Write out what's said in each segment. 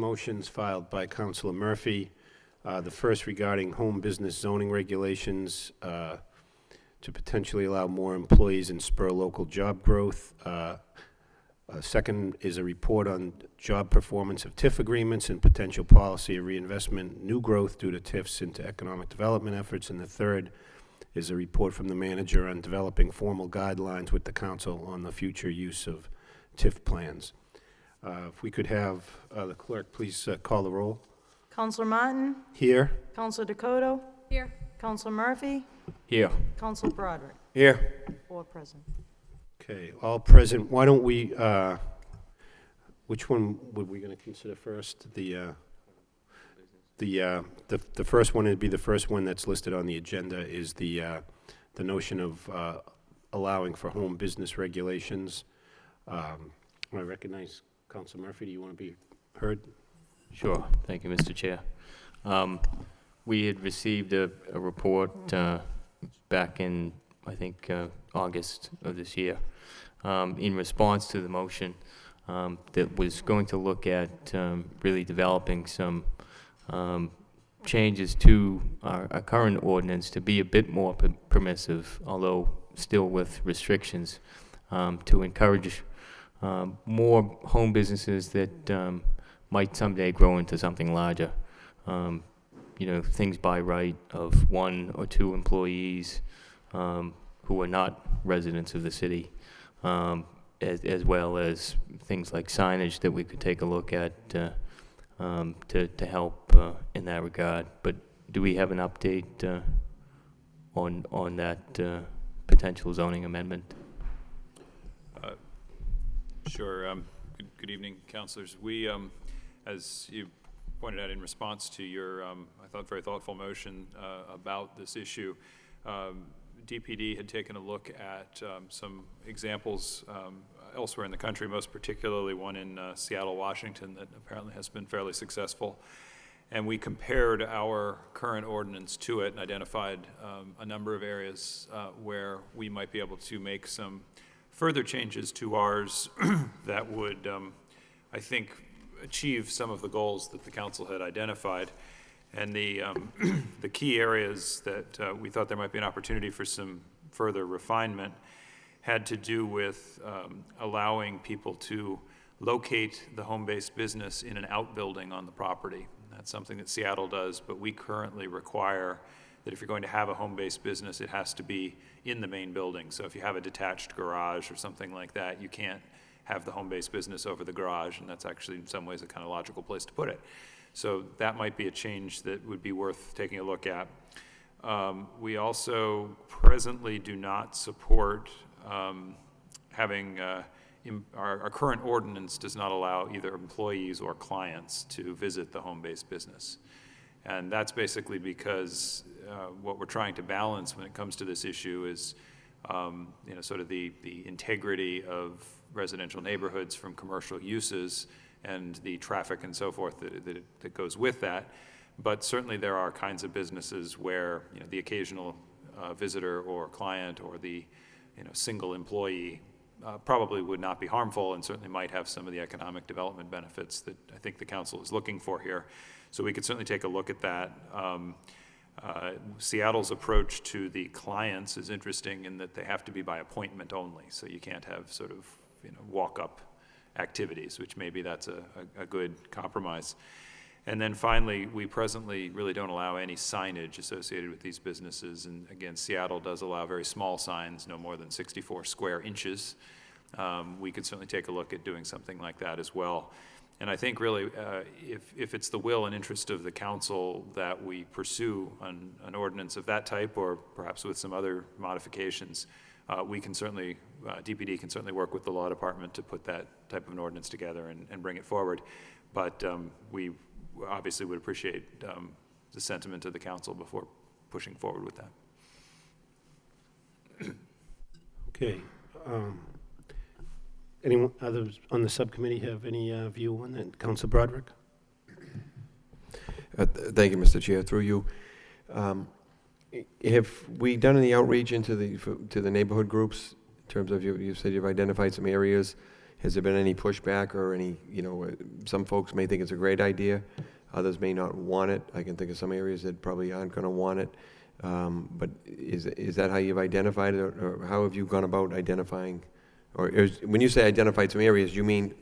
Motions filed by Councilor Murphy. The first regarding home business zoning regulations to potentially allow more employees and spur local job growth. Second is a report on job performance of TIF agreements and potential policy of reinvestment, new growth due to TIFs into economic development efforts. And the third is a report from the manager on developing formal guidelines with the council on the future use of TIF plans. If we could have the clerk please call the roll. Councilor Martin? Here. Councilor Dakota? Here. Councilor Murphy? Here. Councilor Broderick? Here. 4 present. Okay, all present. Why don't we, which one were we going to consider first? The first one would be the first one that's listed on the agenda is the notion of allowing for home business regulations. I recognize Councilor Murphy. Do you want to be heard? Sure. Thank you, Mr. Chair. We had received a report back in, I think, August of this year in response to the motion that was going to look at really developing some changes to our current ordinance to be a bit more permissive, although still with restrictions, to encourage more home businesses that might someday grow into something larger. You know, things by right of 1 or 2 employees who are not residents of the city, as well as things like signage that we could take a look at to help in that regard. But do we have an update on that potential zoning amendment? Sure. Good evening, councilors. We, as you pointed out in response to your, I thought, very thoughtful motion about this issue, DPD had taken a look at some examples elsewhere in the country, most particularly one in Seattle, Washington, that apparently has been fairly successful. And we compared our current ordinance to it and identified a number of areas where we might be able to make some further changes to ours that would, I think, achieve some of the goals that the council had identified. And the key areas that we thought there might be an opportunity for some further refinement had to do with allowing people to locate the home-based business in an outbuilding on the property. That's something that Seattle does, but we currently require that if you're going to have a home-based business, it has to be in the main building. So if you have a detached garage or something like that, you can't have the home-based business over the garage, and that's actually in some ways a kind of logical place to put it. So that might be a change that would be worth taking a look at. We also presently do not support having, our current ordinance does not allow either employees or clients to visit the home-based business. And that's basically because what we're trying to balance when it comes to this issue is you know, sort of the integrity of residential neighborhoods from commercial uses and the traffic and so forth that goes with that. But certainly there are kinds of businesses where, you know, the occasional visitor or client or the, you know, single employee probably would not be harmful and certainly might have some of the economic development benefits that I think the council is looking for here. So we could certainly take a look at that. Seattle's approach to the clients is interesting in that they have to be by appointment only. So you can't have sort of, you know, walk-up activities, which maybe that's a good compromise. And then finally, we presently really don't allow any signage associated with these businesses. And again, Seattle does allow very small signs, no more than 64 square inches. We could certainly take a look at doing something like that as well. And I think really, if it's the will and interest of the council that we pursue an ordinance of that type, or perhaps with some other modifications, we can certainly, DPD can certainly work with the law department to put that type of an ordinance together and bring it forward. But we obviously would appreciate the sentiment of the council before pushing forward with that. Okay. Anyone others on the subcommittee have any view on that? Councilor Broderick? Thank you, Mr. Chair. Through you, have we done any outreach into the neighborhood groups in terms of you said you've identified some areas? Has there been any pushback or any, some folks may think it's a great idea, others may not want it. I can think of some areas that probably aren't going to want it. But is that how you've identified it, or how have you gone about identifying? When you say identified some areas, you mean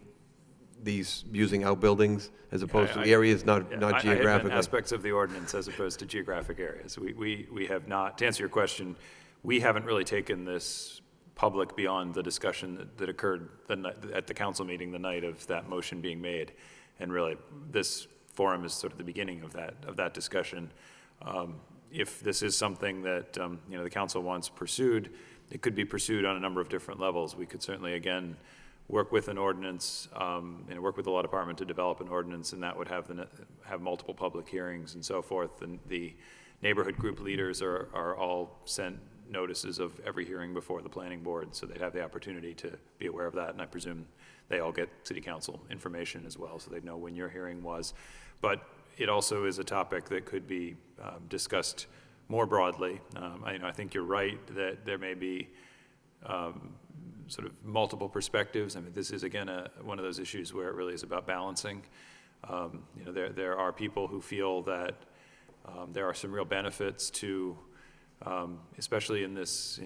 these using outbuildings as opposed to areas not I had geographically? aspects of the ordinance as opposed to geographic areas. We have not, to answer your question, we haven't really taken this public beyond the discussion that occurred at the council meeting the night of that motion being made. And really, this forum is sort of the beginning of that discussion. If this is something that the council wants pursued, it could be pursued on a number of different levels. We could certainly, again, work with an ordinance, and work with the law department to develop an ordinance, and that would have multiple public hearings and so forth. And the neighborhood group leaders are all sent notices of every hearing before the planning board, so they'd have the opportunity to be aware of that. And I presume they all get city council information as well, so they'd know when your hearing was. But it also is a topic that could be discussed more broadly. I think you're right that there may be sort of multiple perspectives. I mean, this is, again, one of those issues where it really is about balancing. There are people who feel that there are some real benefits to, especially in this,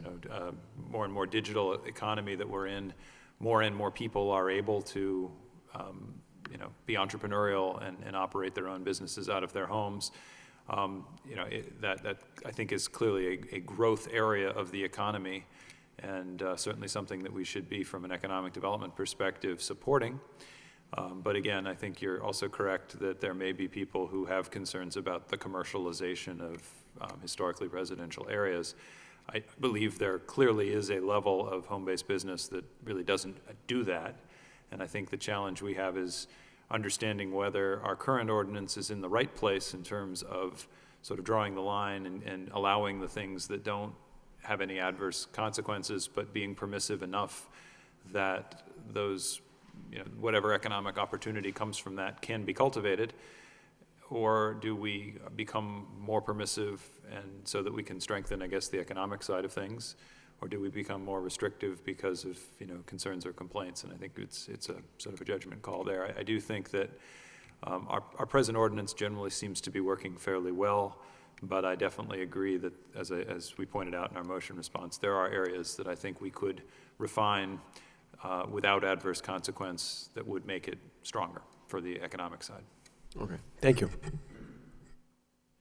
more and more digital economy that we're in, more and more people are able to, be entrepreneurial and operate their own businesses out of their homes. That I think is clearly a growth area of the economy, and certainly something that we should be, from an economic development perspective, supporting. But again, I think you're also correct that there may be people who have concerns about the commercialization of historically residential areas. I believe there clearly is a level of home-based business that really doesn't do that. And I think the challenge we have is understanding whether our current ordinance is in the right place in terms of sort of drawing the line and allowing the things that don't have any adverse consequences, but being permissive enough that those, whatever economic opportunity comes from that can be cultivated. Or do we become more permissive and so that we can strengthen, I guess, the economic side of things? Or do we become more restrictive because of, concerns or complaints? And I think it's a sort of a judgment call there. I do think that our present ordinance generally seems to be working fairly well, but I definitely agree that, as we pointed out in our motion response, there are areas that I think we could refine without adverse consequence that would make it stronger for the economic side. Okay, thank you.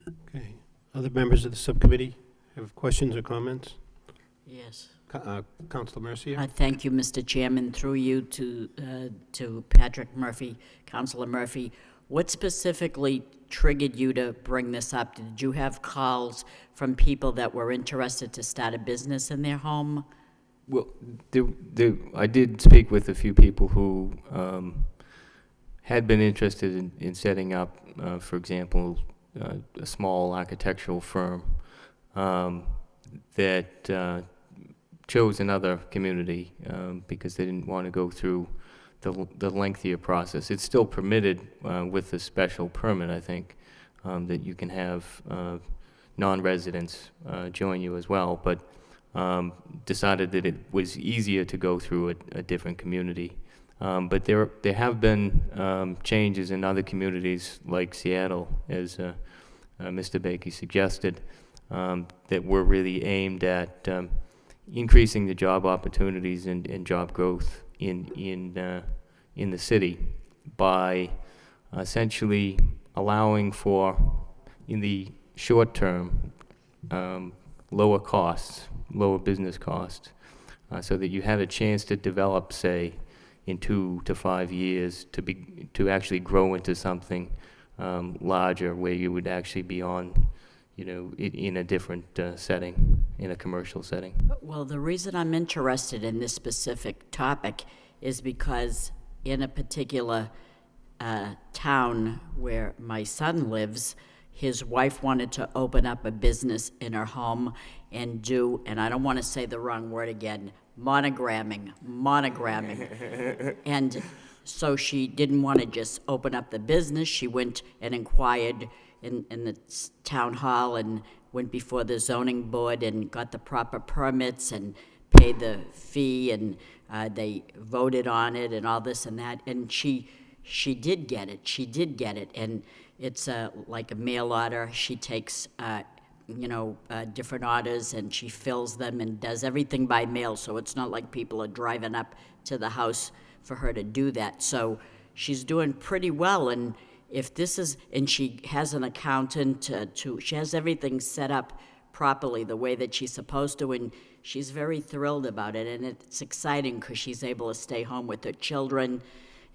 Okay. Other members of the subcommittee have questions or comments? Yes. Councilor Mercier? Thank you, Mr. Chairman. Through you to Patrick Murphy, Councilor Murphy. What specifically triggered you to bring this up? Did you have calls from people that were interested to start a business in their home? Well, I did speak with a few people who had been interested in setting up, for example, a small architectural firm that chose another community because they didn't want to go through the lengthier process. It's still permitted with a special permit, I think, that you can have non-residents join you as well, but decided that it was easier to go through a different community. But there have been changes in other communities like Seattle, as Mr. Bakey suggested, that were really aimed at increasing the job opportunities and job growth in the city by essentially allowing for, in the short term, lower costs, lower business costs, so that you had a chance to develop, say, in 2 to 5 years to actually grow into something larger, where you would actually be on, in a different setting, in a commercial setting. Well, the reason I'm interested in this specific topic is because in a particular town where my son lives, his wife wanted to open up a business in her home and do, and I don't want to say the wrong word again, monogramming. And so she didn't want to just open up the business. She went and inquired in the town hall and went before the zoning board and got the proper permits and paid the fee and They voted on it and all this and that, and she did get it. She did get it, and it's like a mail order. She takes, different orders, and she fills them and does everything by mail, so it's not like people are driving up to the house for her to do that. So she's doing pretty well, and if this is, and she has an accountant she has everything set up properly the way that she's supposed to, and she's very thrilled about it, and it's exciting because she's able to stay home with her children,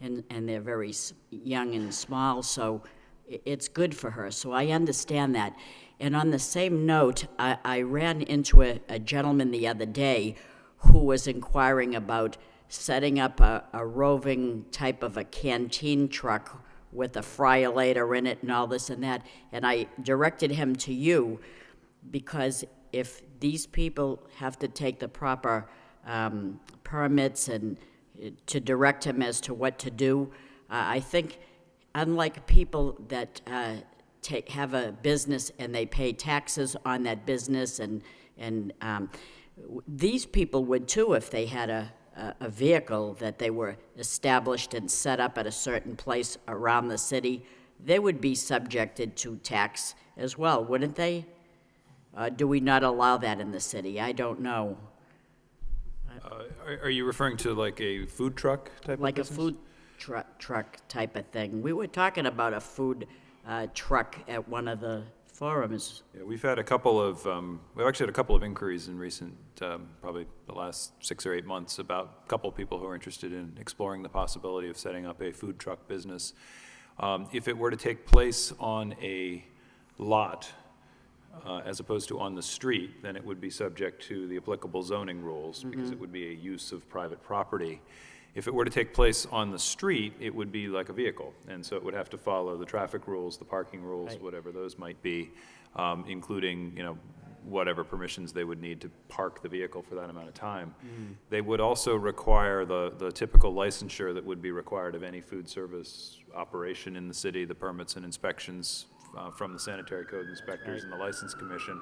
and they're very young and small, so it's good for her. So I understand that. And on the same note, I ran into a gentleman the other day who was inquiring about setting up a roving type of a canteen truck with a fryer-later in it and all this and that, and I directed him to you, because if these people have to take the proper permits and to direct him as to what to do, I think, unlike people that have a business and they pay taxes on that business, and these people would too if they had a vehicle that they were established and set up at a certain place around the city, they would be subjected to tax as well, wouldn't they? Do we not allow that in the city? I don't know. Are you referring to like a food truck type of Like a business? food truck type of thing. We were talking about a food truck at one of the forums. Yeah, we've had a couple of, we've actually had a couple of inquiries in recent, probably the last 6 or 8 months, about a couple of people who are interested in exploring the possibility of setting up a food truck business. If it were to take place on a lot, as opposed to on the street, then it would be subject to the applicable zoning rules, because it would be a use of private property. If it were to take place on the street, it would be like a vehicle, and so it would have to follow the traffic rules, the parking rules, Right. whatever those might be, including, whatever permissions they would need to park the vehicle for that amount of time. They would also require the typical licensure that would be required of any food service operation in the city, the permits and inspections from the sanitary code inspectors and the license commission.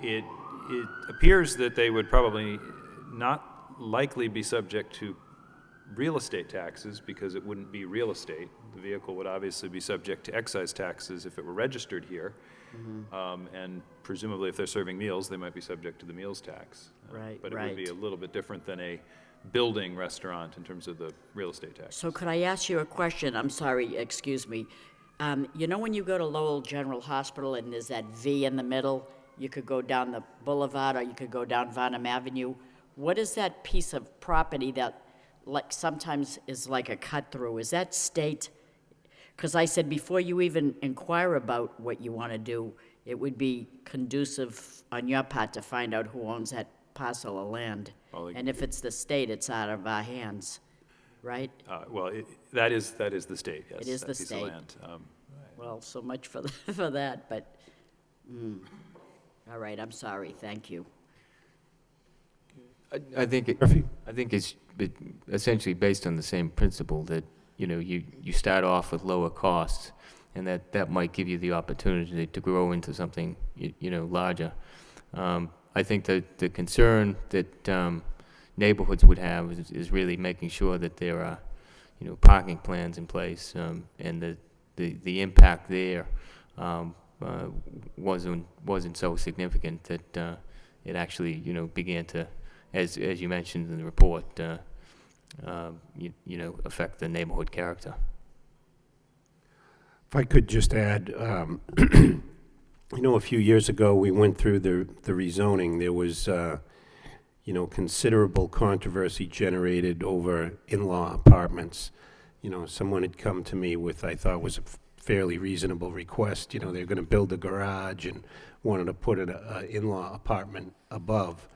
It appears that they would probably not likely be subject to real estate taxes, because it wouldn't be real estate. The vehicle would obviously be subject to excise taxes if it were registered here. And presumably if they're serving meals, they might be subject to the meals tax. Right, But it would be right. a little bit different than a building restaurant in terms of the real estate tax. So could I ask you a question? I'm sorry, excuse me. When you go to Lowell General Hospital and there's that V in the middle, you could go down the boulevard or you could go down Varnum Avenue. What is that piece of property that like sometimes is like a cut through? Is that state? Because I said before you even inquire about what you want to do, it would be conducive on your part to find out who owns that parcel of land. Well, And if it's the state, it's out of our hands, right? Well, that is the state, yes. It is that the piece of state. land. Well, so much for for that, but, all right, I'm sorry, thank you. I think Murphy? it's essentially based on the same principle that, you start off with lower costs, and that might give you the opportunity to grow into something, larger. I think that the concern that neighborhoods would have is really making sure that there are, parking plans in place, and the impact there wasn't so significant that it actually, began to, as you mentioned in the report, affect the neighborhood character. If I could just add, a few years ago, we went through the rezoning. There was, considerable controversy generated over in-law apartments. Someone had come to me with, I thought was a fairly reasonable request. They're going to build a garage and wanted to put an in-law apartment above.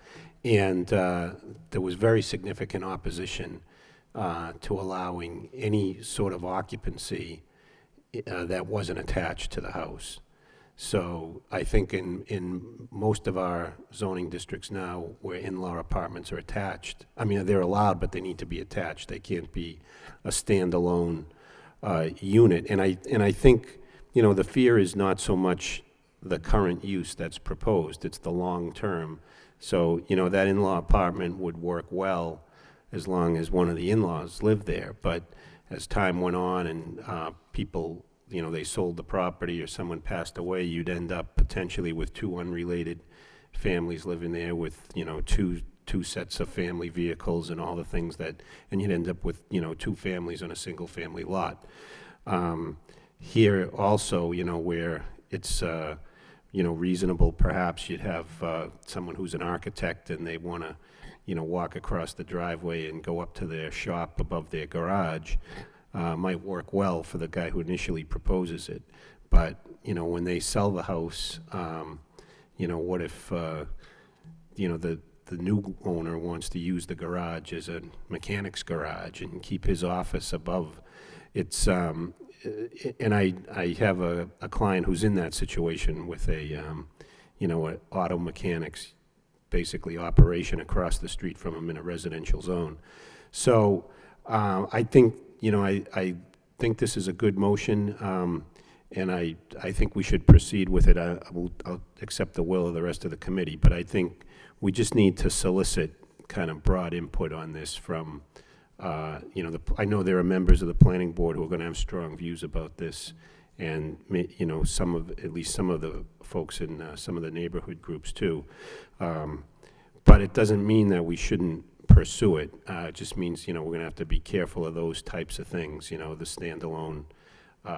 And there was very significant opposition to allowing any sort of occupancy that wasn't attached to the house. So I think in most of our zoning districts now, where in-law apartments are attached, they're allowed, but they need to be attached. They can't be a standalone unit. And I think, the fear is not so much the current use that's proposed, it's the long term. So, that in-law apartment would work well as long as one of the in-laws lived there. But as time went on and people, they sold the property or someone passed away, you'd end up potentially with two unrelated families living there with, two sets of family vehicles and all the things and you'd end up with, two families on a single-family lot. Here also, where it's, reasonable, perhaps you'd have someone who's an architect and they want to, walk across the driveway and go up to their shop above their garage, might work well for the guy who initially proposes it. But, when they sell the house, what if, the new owner wants to use the garage as a mechanic's garage and keep his office above? It's, and I have a client who's in that situation with an auto mechanics, basically operation across the street from him in a residential zone. So I think, I think this is a good motion, and I think we should proceed with it. I'll accept the will of the rest of the committee, but I think we just need to solicit kind of broad input on this from, I know there are members of the planning board who are going to have strong views about this, and, at least some of the folks in some of the neighborhood groups too. But it doesn't mean that we shouldn't pursue it. It just means, we're going to have to be careful of those types of things. The standalone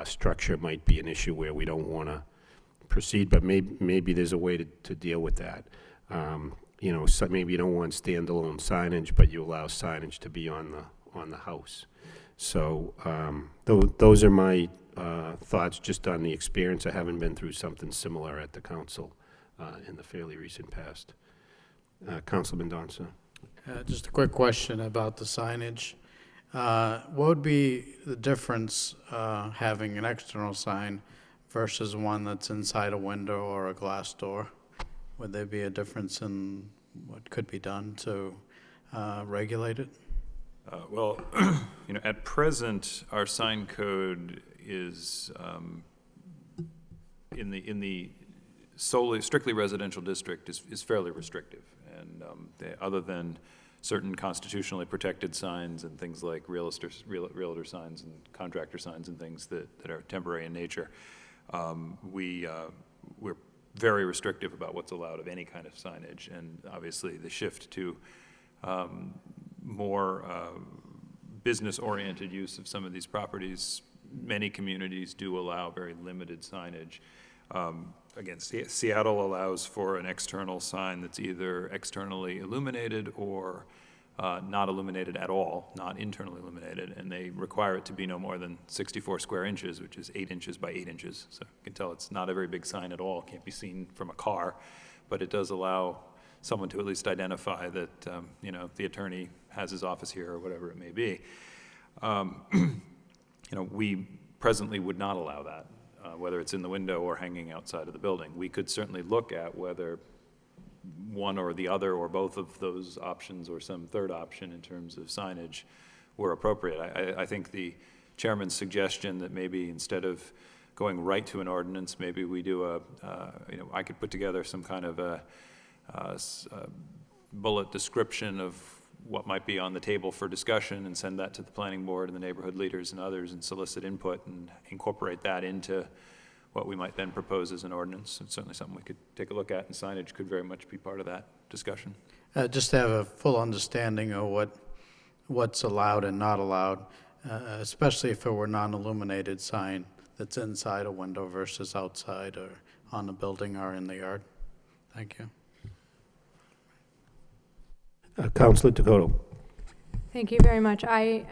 structure might be an issue where we don't want to proceed, but maybe there's a way to deal with that. So maybe you don't want standalone signage, but you allow signage to be on the house. So those are my thoughts just on the experience. I haven't been through something similar at the council in the fairly recent past. Councilman Donson. Just a quick question about the signage. What would be the difference having an external sign versus one that's inside a window or a glass door? Would there be a difference in what could be done to regulate it? Well, at present, our sign code is in the strictly residential district is fairly restrictive, and other than certain constitutionally protected signs and things like realtor signs and contractor signs and things that are temporary in nature, we're very restrictive about what's allowed of any kind of signage. And obviously the shift to more business-oriented use of some of these properties, many communities do allow very limited signage. Again, Seattle allows for an external sign that's either externally illuminated or not illuminated at all, not internally illuminated, and they require it to be no more than 64 square inches, which is 8 inches by 8 inches. So you can tell it's not a very big sign at all. It can't be seen from a car, but it does allow someone to at least identify that, the attorney has his office here or whatever it may be. We presently would not allow that, whether it's in the window or hanging outside of the building. We could certainly look at whether one or the other or both of those options or some third option in terms of signage were appropriate. I think the chairman's suggestion that maybe instead of going right to an ordinance, maybe we do I could put together some kind of a bullet description of what might be on the table for discussion and send that to the planning board and the neighborhood leaders and others and solicit input and incorporate that into what we might then propose as an ordinance. It's certainly something we could take a look at, and signage could very much be part of that discussion. Just to have a full understanding of what's allowed and not allowed, especially if it were non-illuminated sign that's inside a window versus outside or on the building or in the yard. Thank you. Councilor Dakota. Thank you very much. I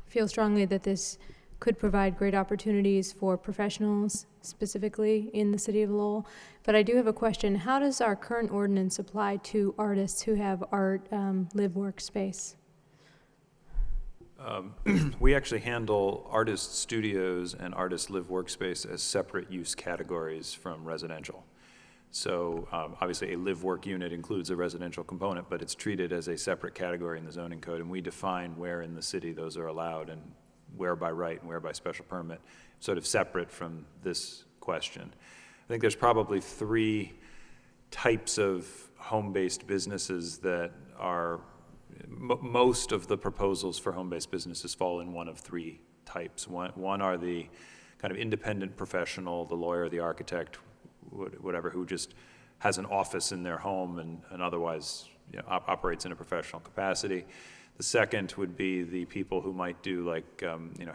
feel strongly that this could provide great opportunities for professionals, specifically in the city of Lowell. But I do have a question. How does our current ordinance apply to artists who have art live workspace? We actually handle artist studios and artist live workspace as separate use categories from residential. So obviously a live work unit includes a residential component, but it's treated as a separate category in the zoning code, and we define where in the city those are allowed and where by right and where by special permit, sort of separate from this question. I think there's probably 3 types of home-based businesses that are most of the proposals for home-based businesses fall in one of three types. One are the kind of independent professional, the lawyer, the architect, whatever, who just has an office in their home and otherwise operates in a professional capacity. The second would be the people who might do like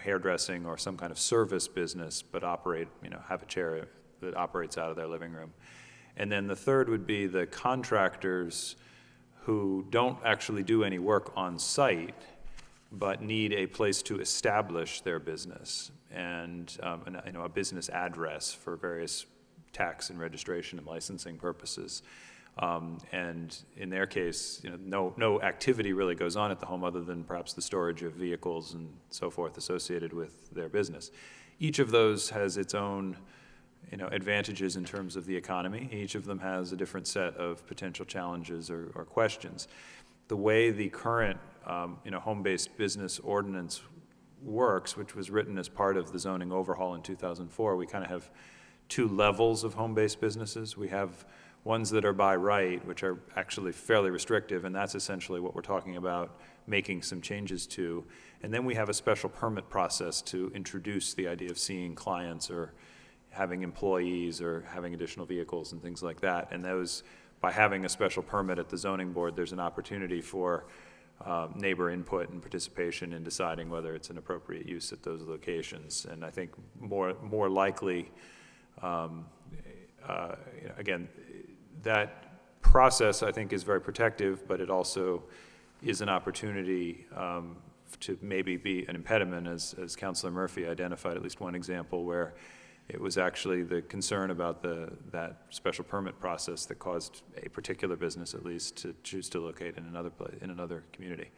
hairdressing or some kind of service business, but operate, have a chair that operates out of their living room. And then the third would be the contractors who don't actually do any work on site, but need a place to establish their business and a business address for various tax and registration and licensing purposes. And in their case, no activity really goes on at the home other than perhaps the storage of vehicles and so forth associated with their business. Each of those has its own advantages in terms of the economy. Each of them has a different set of potential challenges or questions. The way the current home-based business ordinance works, which was written as part of the zoning overhaul in 2004, we kind of have two levels of home-based businesses. We have ones that are by right, which are actually fairly restrictive, and that's essentially what we're talking about making some changes to. And then we have a special permit process to introduce the idea of seeing clients or having employees or having additional vehicles and things like that. And those, by having a special permit at the zoning board, there's an opportunity for neighbor input and participation in deciding whether it's an appropriate use at those locations. And I think more likely, again, that process I think is very protective, but it also is an opportunity to maybe be an impediment, as Councilor Murphy identified at least one example where it was actually the concern about that special permit process that caused a particular business, at least, to choose to locate in another place, in another community.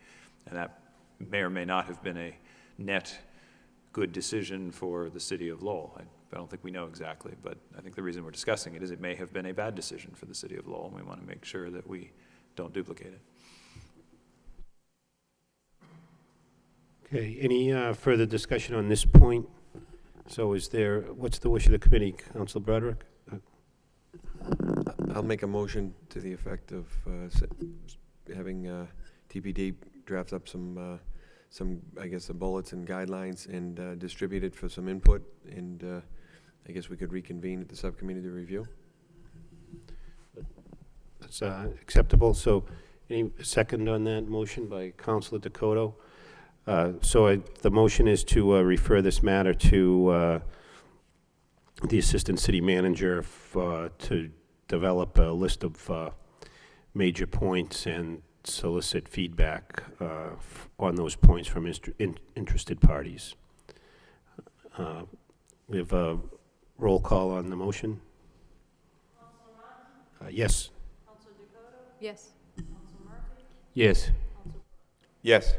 And that may or may not have been a net good decision for the city of Lowell. I don't think we know exactly, but I think the reason we're discussing it is it may have been a bad decision for the city of Lowell, and we want to make sure that we don't duplicate it. Okay, any further discussion on this point? So what's the wish of the committee, Councilor Broderick? I'll make a motion to the effect of having TPD draft up some, I guess, some bullets and guidelines and distribute it for some input, and I guess we could reconvene at the subcommittee to review. That's acceptable. So any second on that motion by Councilor Dakota? The motion is to refer this matter to the Assistant City Manager to develop a list of major points and solicit feedback on those points from interested parties. We have a roll call on the motion. Yes. Yes. Yes. Yes.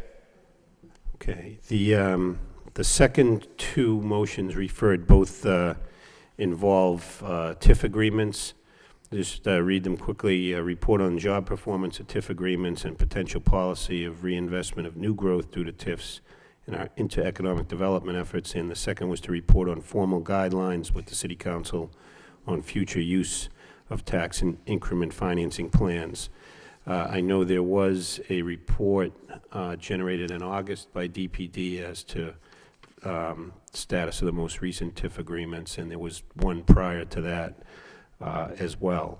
Okay, the second two motions referred both involve TIF agreements. Just read them quickly. Report on job performance of TIF agreements and potential policy of reinvestment of new growth due to TIFs into economic development efforts. And the second was to report on formal guidelines with the City Council on future use of tax and increment financing plans. I know there was a report generated in August by DPD as to status of the most recent TIF agreements, and there was one prior to that as well.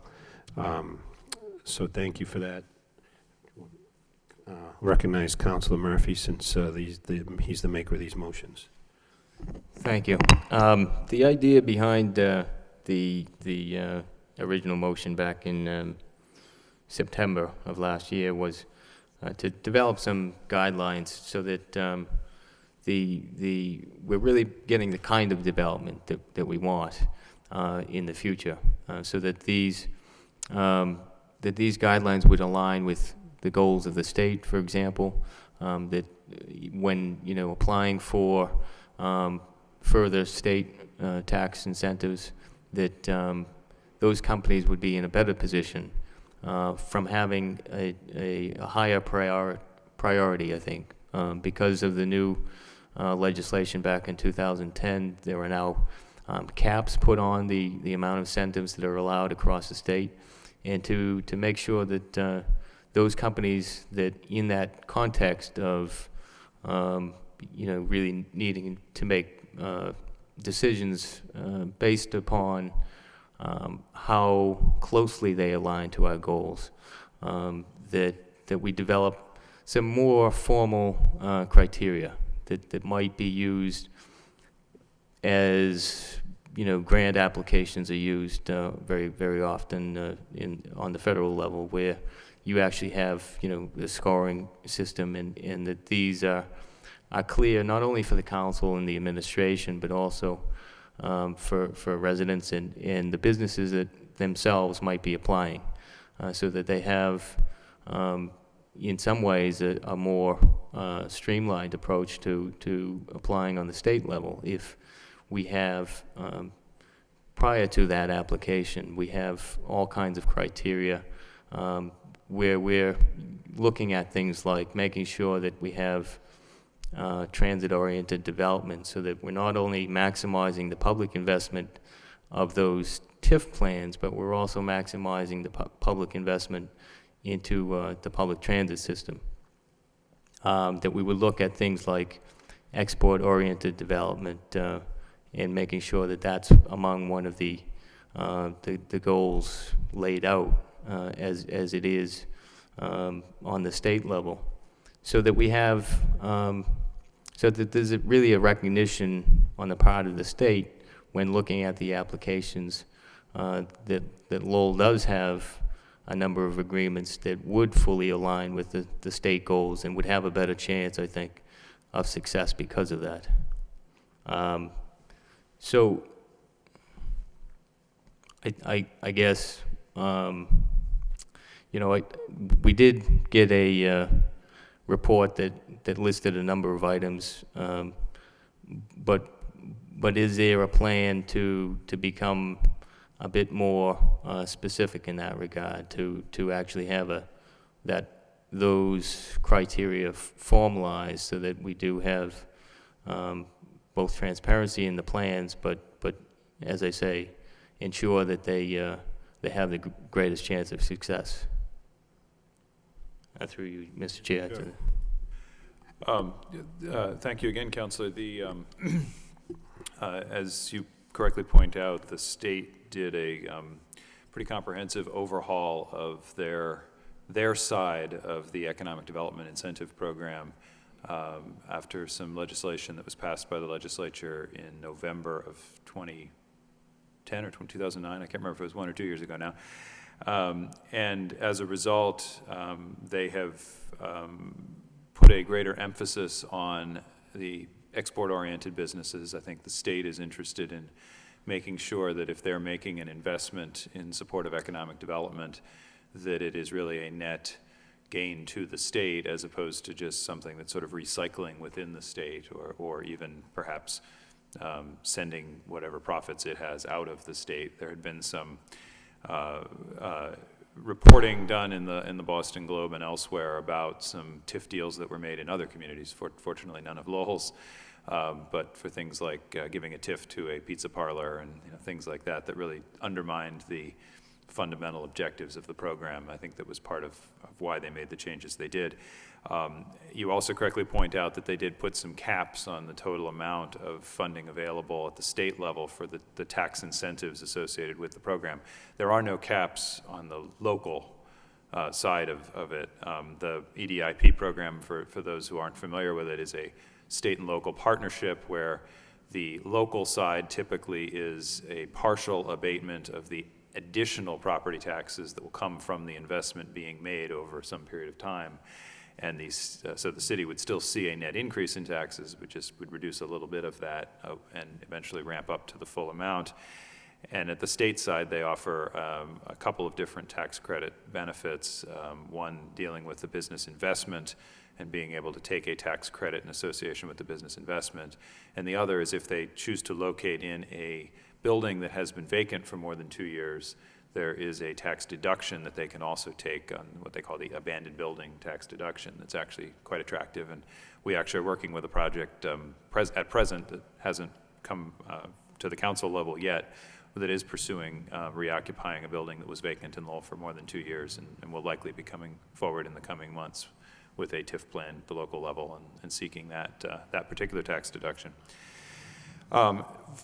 So thank you for that. Recognize Councilor Murphy since he's the maker of these motions. Thank you. The idea behind the original motion back in September of last year was to develop some guidelines so that we're really getting the kind of development that we want in the future, so that these guidelines would align with the goals of the state, for example, that when applying for further state tax incentives, that those companies would be in a better position from having a higher priority, I think, because of the new legislation back in 2010. There are now caps put on the amount of incentives that are allowed across the state, and to make sure that those companies that, in that context of, really needing to make decisions based upon how closely they align to our goals, that we develop some more formal criteria that might be used as grant applications are used very, very often on the federal level, where you actually have the scoring system, and that these are clear not only for the council and the administration, but also for residents and the businesses that themselves might be applying, so that they have, in some ways, a more streamlined approach to applying on the state level. If we have, prior to that application, we have all kinds of criteria where we're looking at things like making sure that we have transit-oriented development, so that we're not only maximizing the public investment of those TIF plans, but we're also maximizing the public investment into the public transit system. That we would look at things like export-oriented development and making sure that that's among one of the goals laid out as it is on the state level, so that we have, so that there's really a recognition on the part of the state when looking at the applications that Lowell does have a number of agreements that would fully align with the state goals and would have a better chance, I think, of success because of that. So I guess, we did get a report that listed a number of items, but is there a plan to become a bit more specific in that regard, to actually have those criteria formalized, so that we do have both transparency in the plans, but as I say, ensure that they have the greatest chance of success? Through you, Mr. Chair. Sure. Thank you again, Councillor. As you correctly point out, the state did a pretty comprehensive overhaul of their side of the economic development incentive program after some legislation that was passed by the legislature in November of 2010 or 2009. I can't remember if it was 1 or 2 years ago now. And as a result, they have put a greater emphasis on the export-oriented businesses. I think the state is interested in making sure that if they're making an investment in support of economic development, that it is really a net gain to the state, as opposed to just something that's sort of recycling within the state, or even perhaps sending whatever profits it has out of the state. There had been some reporting done in the Boston Globe and elsewhere about some TIF deals that were made in other communities, fortunately none of Lowell's, but for things like giving a TIF to a pizza parlor and things like that, that really undermined the fundamental objectives of the program. I think that was part of why they made the changes they did. You also correctly point out that they did put some caps on the total amount of funding available at the state level for the tax incentives associated with the program. There are no caps on the local side of it. The EDIP program, for those who aren't familiar with it, is a state and local partnership where the local side typically is a partial abatement of the additional property taxes that will come from the investment being made over some period of time. And so the city would still see a net increase in taxes, but just would reduce a little bit of that and eventually ramp up to the full amount. And at the state side, they offer a couple of different tax credit benefits, one dealing with the business investment and being able to take a tax credit in association with the business investment. And the other is if they choose to locate in a building that has been vacant for more than 2 years, there is a tax deduction that they can also take on what they call the abandoned building tax deduction. That's actually quite attractive. And we actually are working with a project at present that hasn't come to the council level yet, that is pursuing reoccupying a building that was vacant in Lowell for more than 2 years, and will likely be coming forward in the coming months with a TIF plan at the local level and seeking that particular tax deduction.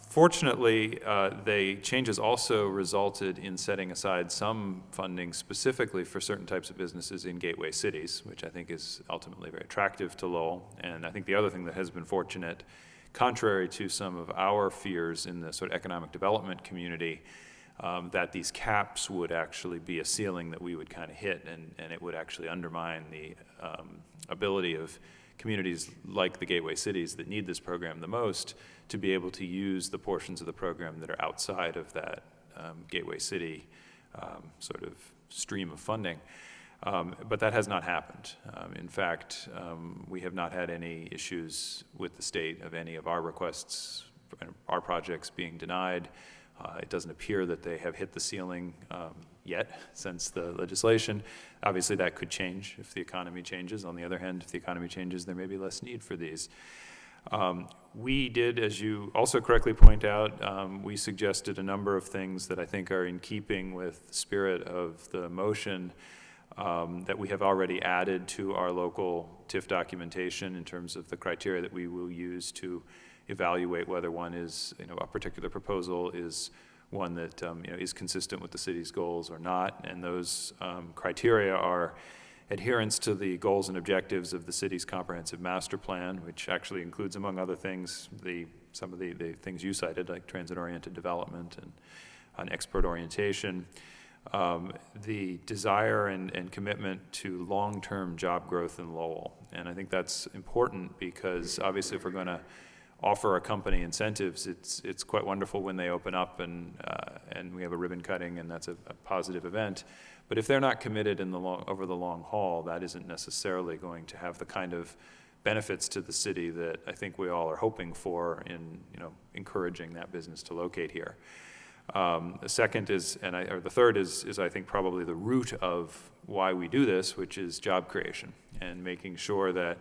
Fortunately, the changes also resulted in setting aside some funding specifically for certain types of businesses in gateway cities, which I think is ultimately very attractive to Lowell. And I think the other thing that has been fortunate, contrary to some of our fears in the sort of economic development community, that these caps would actually be a ceiling that we would kind of hit, and it would actually undermine the ability of communities like the gateway cities that need this program the most to be able to use the portions of the program that are outside of that gateway city sort of stream of funding. But that has not happened. In fact, we have not had any issues with the state of any of our requests, our projects being denied. It doesn't appear that they have hit the ceiling yet since the legislation. Obviously, that could change if the economy changes. On the other hand, if the economy changes, there may be less need for these. We did, as you also correctly point out, we suggested a number of things that I think are in keeping with the spirit of the motion that we have already added to our local TIF documentation in terms of the criteria that we will use to evaluate whether one is, a particular proposal is one that is consistent with the city's goals or not. And those criteria are adherence to the goals and objectives of the city's comprehensive master plan, which actually includes, among other things, some of the things you cited, like transit-oriented development and on expert orientation, the desire and commitment to long-term job growth in Lowell. And I think that's important because obviously if we're going to offer a company incentives, it's quite wonderful when they open up and we have a ribbon cutting, and that's a positive event. But if they're not committed over the long haul, that isn't necessarily going to have the kind of benefits to the city that I think we all are hoping for in encouraging that business to locate here. The second is, the third is I think probably the root of why we do this, which is job creation and making sure that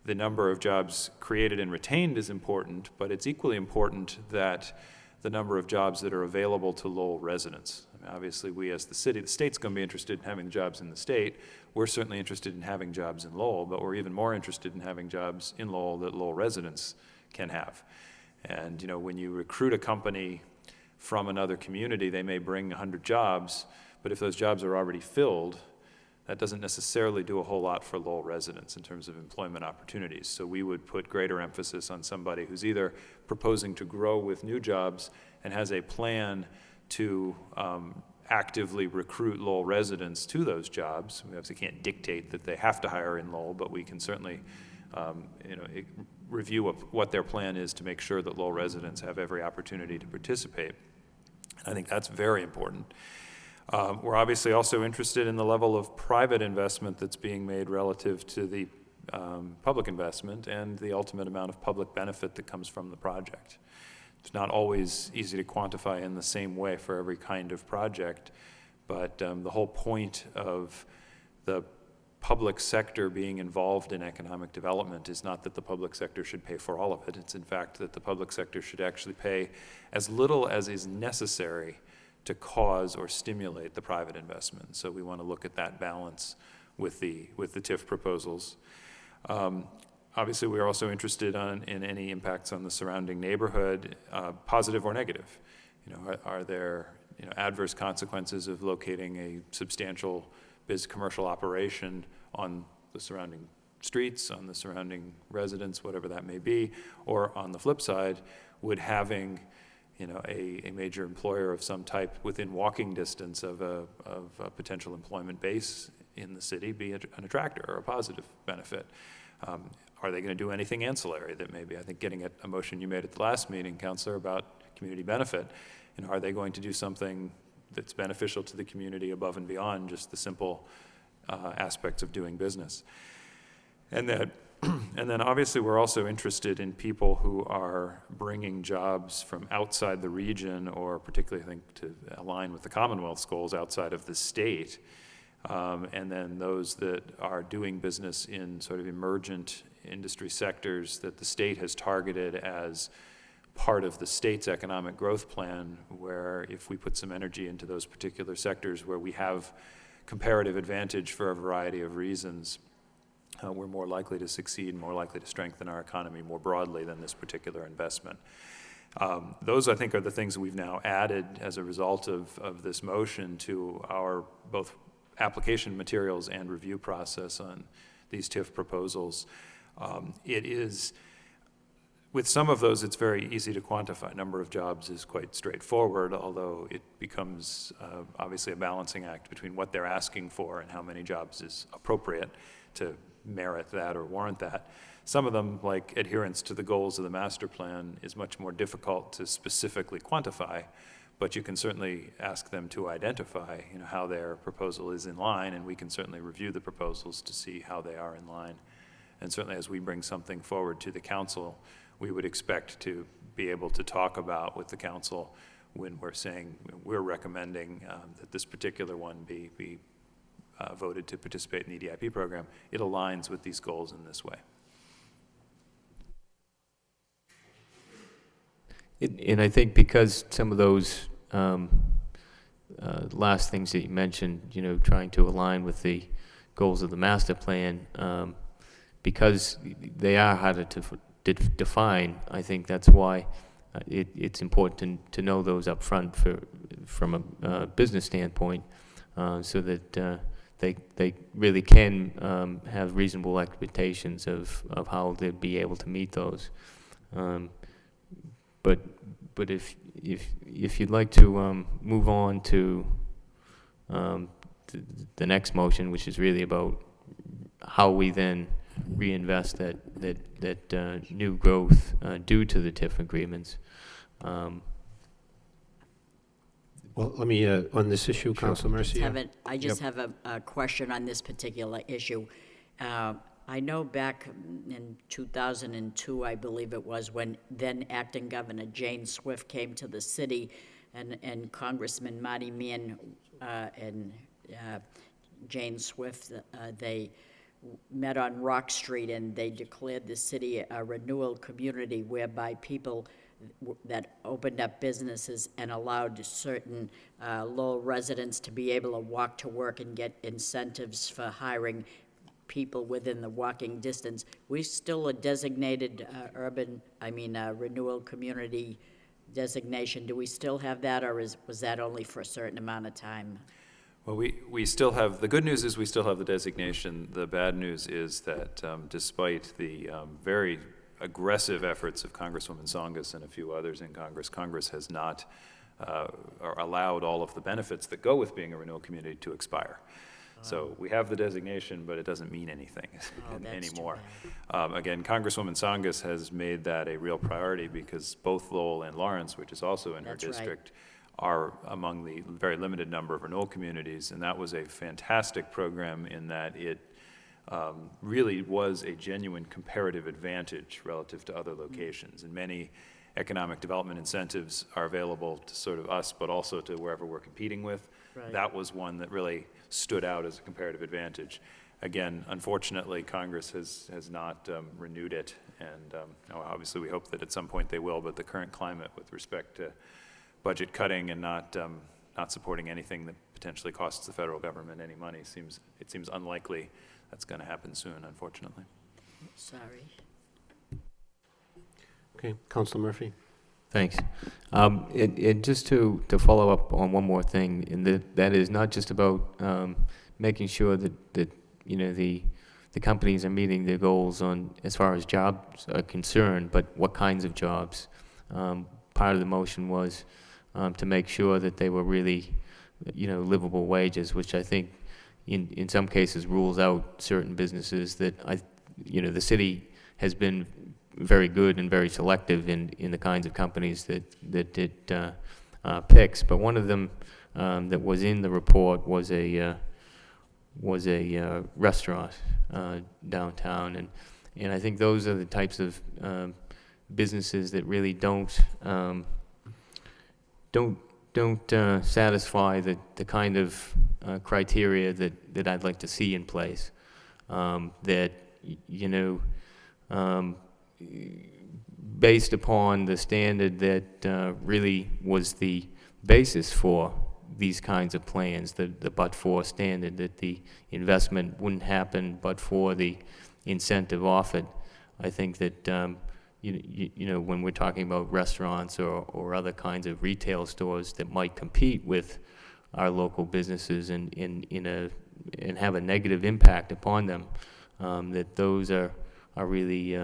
the number of jobs created and retained is important, but it's equally important that the number of jobs that are available to Lowell residents. I mean, obviously, we as the state's going to be interested in having the jobs in the state. We're certainly interested in having jobs in Lowell, but we're even more interested in having jobs in Lowell that Lowell residents can have. And when you recruit a company from another community, they may bring 100 jobs, but if those jobs are already filled, that doesn't necessarily do a whole lot for Lowell residents in terms of employment opportunities. So we would put greater emphasis on somebody who's either proposing to grow with new jobs and has a plan to actively recruit Lowell residents to those jobs. We obviously can't dictate that they have to hire in Lowell, but we can certainly review what their plan is to make sure that Lowell residents have every opportunity to participate. I think that's very important. We're obviously also interested in the level of private investment that's being made relative to the public investment and the ultimate amount of public benefit that comes from the project. It's not always easy to quantify in the same way for every kind of project, but the whole point of the public sector being involved in economic development is not that the public sector should pay for all of it. It's in fact that the public sector should actually pay as little as is necessary to cause or stimulate the private investment. So we want to look at that balance with the TIF proposals. Obviously, we're also interested in any impacts on the surrounding neighborhood, positive or negative. Are there adverse consequences of locating a substantial commercial operation on the surrounding streets, on the surrounding residents, whatever that may be, or on the flip side, would having a major employer of some type within walking distance of a potential employment base in the city be an attractor or a positive benefit? Are they going to do anything ancillary that maybe, I think getting at a motion you made at the last meeting, Councillor, about community benefit, are they going to do something that's beneficial to the community above and beyond just the simple aspects of doing business? And then obviously we're also interested in people who are bringing jobs from outside the region, or particularly I think to align with the Commonwealth's goals outside of the state, and then those that are doing business in sort of emergent industry sectors that the state has targeted as part of the state's economic growth plan, where if we put some energy into those particular sectors where we have comparative advantage for a variety of reasons, we're more likely to succeed, more likely to strengthen our economy more broadly than this particular investment. Those, I think, are the things that we've now added as a result of this motion to our both application materials and review process on these TIF proposals. It is, with some of those, it's very easy to quantify. Number of jobs is quite straightforward, although it becomes obviously a balancing act between what they're asking for and how many jobs is appropriate to merit that or warrant that. Some of them, like adherence to the goals of the master plan, is much more difficult to specifically quantify, but you can certainly ask them to identify, how their proposal is in line, and we can certainly review the proposals to see how they are in line. And certainly as we bring something forward to the council, we would expect to be able to talk about with the council when we're saying we're recommending that this particular one be voted to participate in the EDIP program. It aligns with these goals in this way. And I think because some of those last things that you mentioned, trying to align with the goals of the master plan, because they are harder to define, I think that's why it's important to know those up front from a business standpoint, so that they really can have reasonable expectations of how they'd be able to meet those. But if you'd like to move on to the next motion, which is really about how we then reinvest that new growth due to the TIF agreements. Well, let me, on this issue, Councilor Mercia. I just have a question on this particular issue. I know back in 2002, I believe it was, when then acting Governor Jane Swift came to the city, and Congressman Marty Meehan and Jane Swift, they met on Rock Street, and they declared the city a renewal community whereby people that opened up businesses and allowed certain Lowell residents to be able to walk to work and get incentives for hiring people within the walking distance. We still a designated renewal community designation. Do we still have that, or was that only for a certain amount of time? Well, we still have, the good news is we still have the designation. The bad news is that despite the very aggressive efforts of Congresswoman Tsongas and a few others in Congress has not or allowed all of the benefits that go with being a renewal community to expire. So we have the designation, but it doesn't mean anything anymore. Again, Congresswoman Tsongas has made that a real priority because both Lowell and Lawrence, which is also in her district, are among the very limited number of renewal communities, and that was a fantastic program in that it really was a genuine comparative advantage relative to other locations. And many economic development incentives are available to sort of us, but also to wherever we're competing with. Right. That was one that really stood out as a comparative advantage. Again, unfortunately, Congress has not renewed it, and obviously we hope that at some point they will, but the current climate with respect to budget cutting and not supporting anything that potentially costs the federal government any money seems unlikely that's going to happen soon, unfortunately. Sorry. Okay, Councilor Murphy. Thanks. And just to follow up on one more thing, and that is not just about making sure that the companies are meeting their goals on as far as jobs are concerned, but what kinds of jobs. Part of the motion was to make sure that they were really, livable wages, which I think in some cases rules out certain businesses that the city has been very good and very selective in the kinds of companies that it picks. But one of them that was in the report was a restaurant downtown, and I think those are the types of businesses that really don't satisfy the kind of criteria that I'd like to see in place. based upon the standard that really was the basis for these kinds of plans, the but-for standard, that the investment wouldn't happen but for the incentive offered. I think that you know, when we're talking about restaurants or other kinds of retail stores that might compete with our local businesses and have a negative impact upon them, that those are really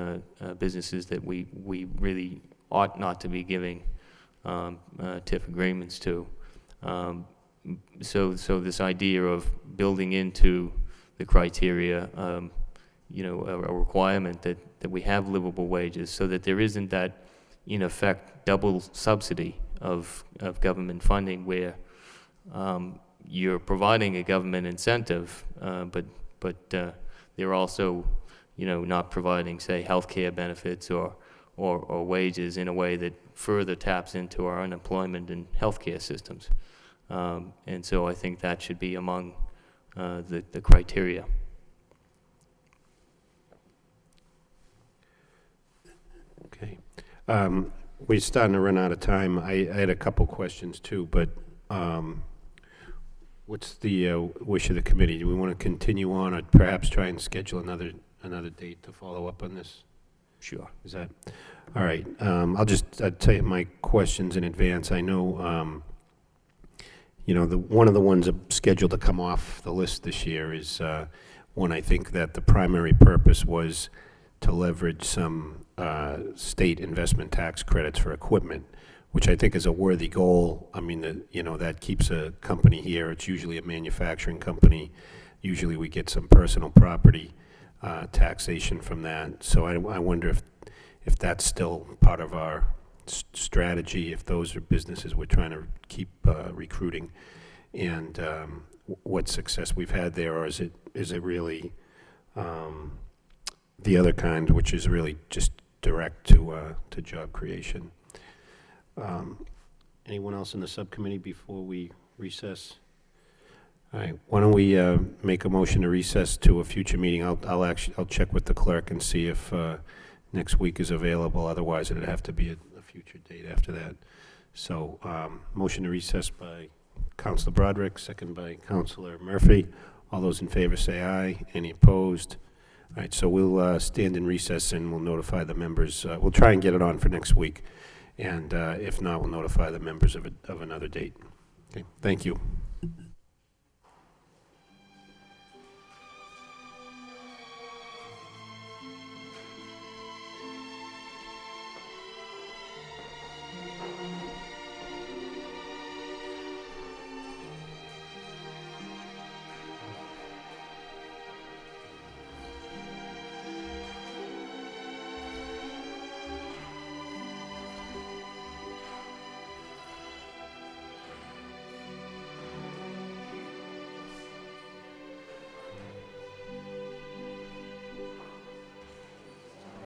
businesses that we really ought not to be giving TIF agreements to. So this idea of building into the criteria, you know, a requirement that we have livable wages, so that there isn't that, in effect, double subsidy of government funding where you're providing a government incentive, but they're also, you know, not providing, say, health care benefits or wages in a way that further taps into our unemployment and healthcare systems. And so I think that should be among the criteria. Okay. We're starting to run out of time. I had a couple questions too, but what's the wish of the committee? Do we want to continue on, or perhaps try and schedule another date to follow up on this? Sure. Is that all right? I'll tell you my questions in advance. I know, you know, one of the ones scheduled to come off the list this year is one. I think that the primary purpose was to leverage some state investment tax credits for equipment, which I think is a worthy goal. I mean, you know, that keeps a company here. It's usually a manufacturing company. Usually we get some personal property taxation from that. So I wonder if that's still part of our strategy, if those are businesses we're trying to keep recruiting, and what success we've had there, or is it really the other kind, which is really just direct to job creation. Anyone else in the subcommittee before we recess? All right, why don't we make a motion to recess to a future meeting? I'll check with the clerk and see if next week is available. Otherwise, it'd have to be a future date after that. So, motion to recess by Councilor Broderick, second by Councilor Murphy. All those in favor say aye. Any opposed? All right, so we'll stand in recess and we'll notify the members. We'll try and get it on for next week, and if not, we'll notify the members of another date. Okay, thank you.